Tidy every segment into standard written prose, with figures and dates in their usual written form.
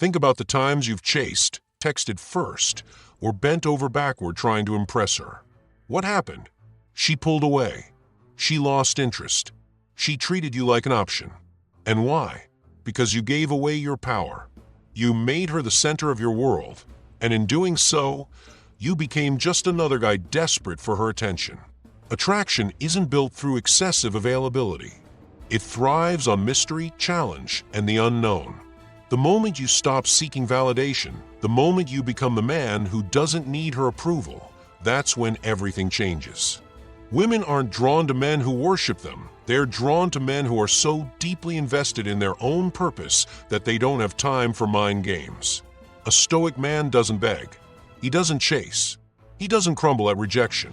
Think about the times you've chased, texted first, or bent over backward trying to impress her. What happened? She pulled away. She lost interest. She treated you like an option. And why? Because you gave away your power. You made her the center of your world, and in doing so, you became just another guy desperate for her attention. Attraction isn't built through excessive availability. It thrives on mystery, challenge, and the unknown. The moment you stop seeking validation, the moment you become the man who doesn't need her approval, that's when everything changes. Women aren't drawn to men who worship them. They're drawn to men who are so deeply invested in their own purpose that they don't have time for mind games. A stoic man doesn't beg. He doesn't chase. He doesn't crumble at rejection.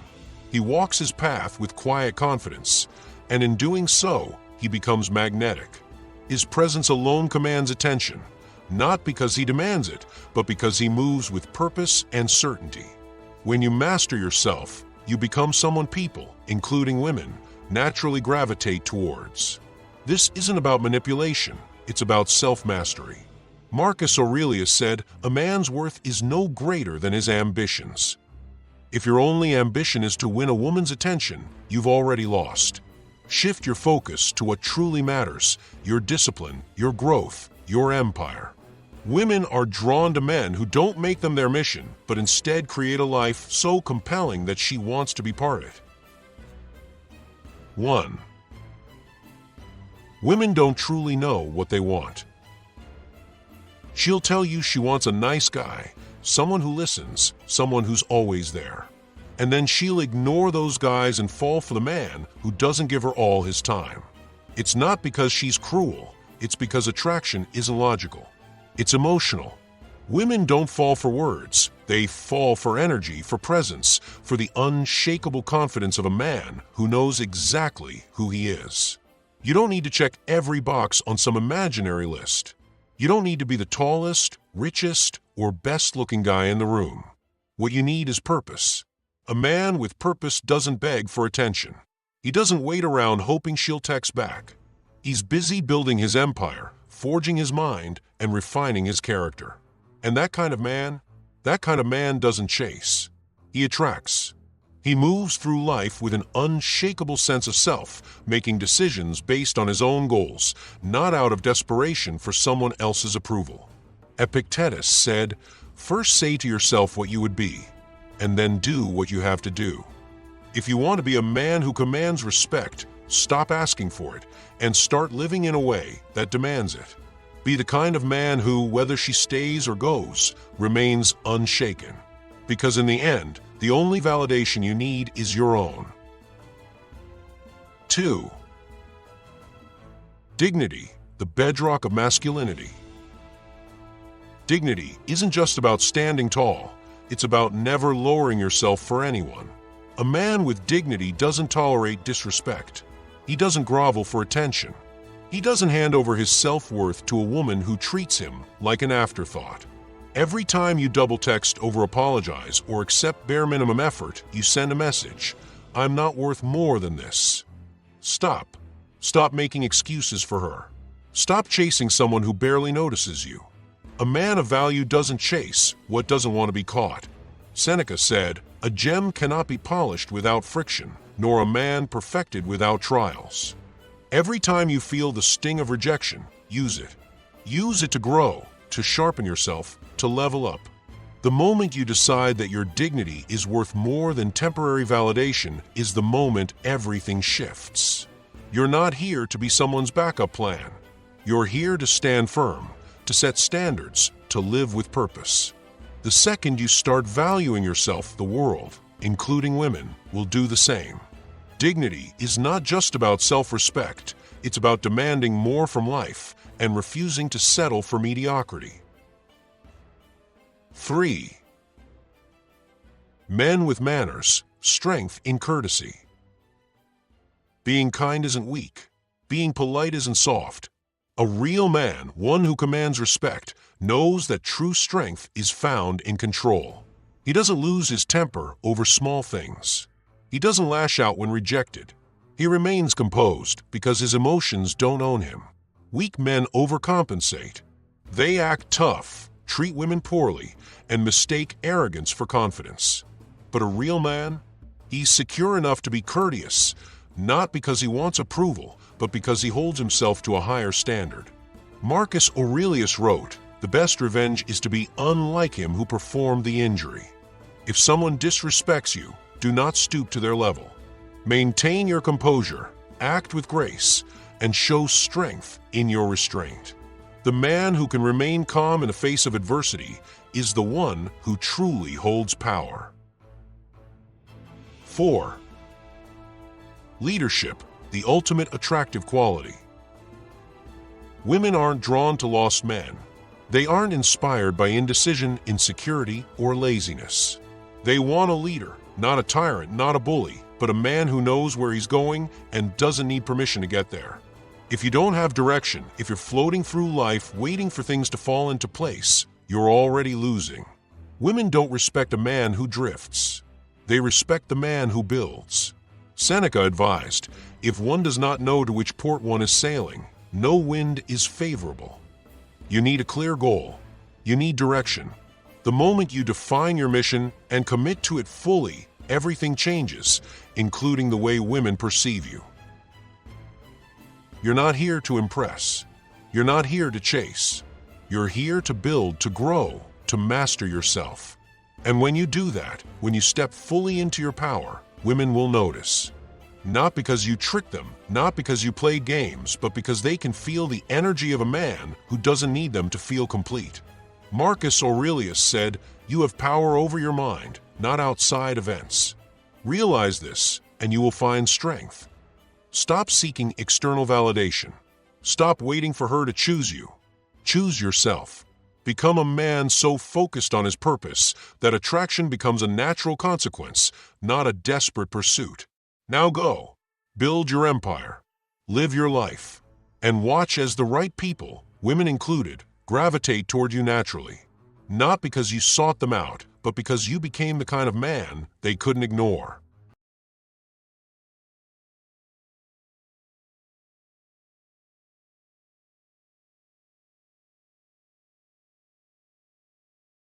He walks his path with quiet confidence, and in doing so, he becomes magnetic. His presence alone commands attention, not because he demands it, but because he moves with purpose and certainty. When you master yourself, you become someone people, including women, naturally gravitate towards. This isn't about manipulation, it's about self-mastery. Marcus Aurelius said, "A man's worth is no greater than his ambitions." If your only ambition is to win a woman's attention, you've already lost. Shift your focus to what truly matters: your discipline, your growth, your empire. Women are drawn to men who don't make them their mission, but instead create a life so compelling that she wants to be part of it. 1. Women don't truly know what they want. She'll tell you she wants a nice guy, someone who listens, someone who's always there. And then she'll ignore those guys and fall for the man who doesn't give her all his time. It's not because she's cruel, it's because attraction isn't logical. It's emotional. Women don't fall for words, they fall for energy, for presence, for the unshakable confidence of a man who knows exactly who he is. You don't need to check every box on some imaginary list. You don't need to be the tallest, richest, or best-looking guy in the room. What you need is purpose. A man with purpose doesn't beg for attention. He doesn't wait around hoping she'll text back. He's busy building his empire, forging his mind, and refining his character. And that kind of man doesn't chase. He attracts. He moves through life with an unshakable sense of self, making decisions based on his own goals, not out of desperation for someone else's approval. Epictetus said, "First say to yourself what you would be, and then do what you have to do." If you want to be a man who commands respect, stop asking for it and start living in a way that demands it. Be the kind of man who, whether she stays or goes, remains unshaken. Because in the end, the only validation you need is your own. 2. Dignity, the bedrock of masculinity. Dignity isn't just about standing tall, it's about never lowering yourself for anyone. A man with dignity doesn't tolerate disrespect. He doesn't grovel for attention. He doesn't hand over his self-worth to a woman who treats him like an afterthought. Every time you double text, over apologize, or accept bare minimum effort, you send a message: "I'm not worth more than this." Stop. Stop making excuses for her. Stop chasing someone who barely notices you. A man of value doesn't chase what doesn't want to be caught. Seneca said, "A gem cannot be polished without friction, nor a man perfected without trials." Every time you feel the sting of rejection, use it. Use it to grow, to sharpen yourself, to level up. The moment you decide that your dignity is worth more than temporary validation is the moment everything shifts. You're not here to be someone's backup plan. You're here to stand firm, to set standards, to live with purpose. The second you start valuing yourself, the world, including women, will do the same. Dignity is not just about self-respect, it's about demanding more from life and refusing to settle for mediocrity. 3. Men with manners, strength in courtesy. Being kind isn't weak. Being polite isn't soft. A real man, one who commands respect, knows that true strength is found in control. He doesn't lose his temper over small things. He doesn't lash out when rejected. He remains composed because his emotions don't own him. Weak men overcompensate. They act tough, treat women poorly, and mistake arrogance for confidence. But a real man? He's secure enough to be courteous, not because he wants approval, but because he holds himself to a higher standard. Marcus Aurelius wrote, "The best revenge is to be unlike him who performed the injury." If someone disrespects you, do not stoop to their level. Maintain your composure, act with grace, and show strength in your restraint. The man who can remain calm in the face of adversity is the one who truly holds power. 4. Leadership, the ultimate attractive quality. Women aren't drawn to lost men. They aren't inspired by indecision, insecurity, or laziness. They want a leader, not a tyrant, not a bully, but a man who knows where he's going and doesn't need permission to get there. If you don't have direction, if you're floating through life waiting for things to fall into place, you're already losing. Women don't respect a man who drifts. They respect the man who builds. Seneca advised, "If one does not know to which port one is sailing, no wind is favorable." You need a clear goal. You need direction. The moment you define your mission and commit to it fully, everything changes, including the way women perceive you. You're not here to impress. You're not here to chase. You're here to build, to grow, to master yourself. And when you do that, when you step fully into your power, women will notice. Not because you trick them, not because you play games, but because they can feel the energy of a man who doesn't need them to feel complete. Marcus Aurelius said, "You have power over your mind, not outside events." Realize this, and you will find strength. Stop seeking external validation. Stop waiting for her to choose you. Choose yourself. Become a man so focused on his purpose that attraction becomes a natural consequence, not a desperate pursuit. Now go. Build your empire. Live your life. And watch as the right people, women included, gravitate toward you naturally. Not because you sought them out, but because you became the kind of man they couldn't ignore.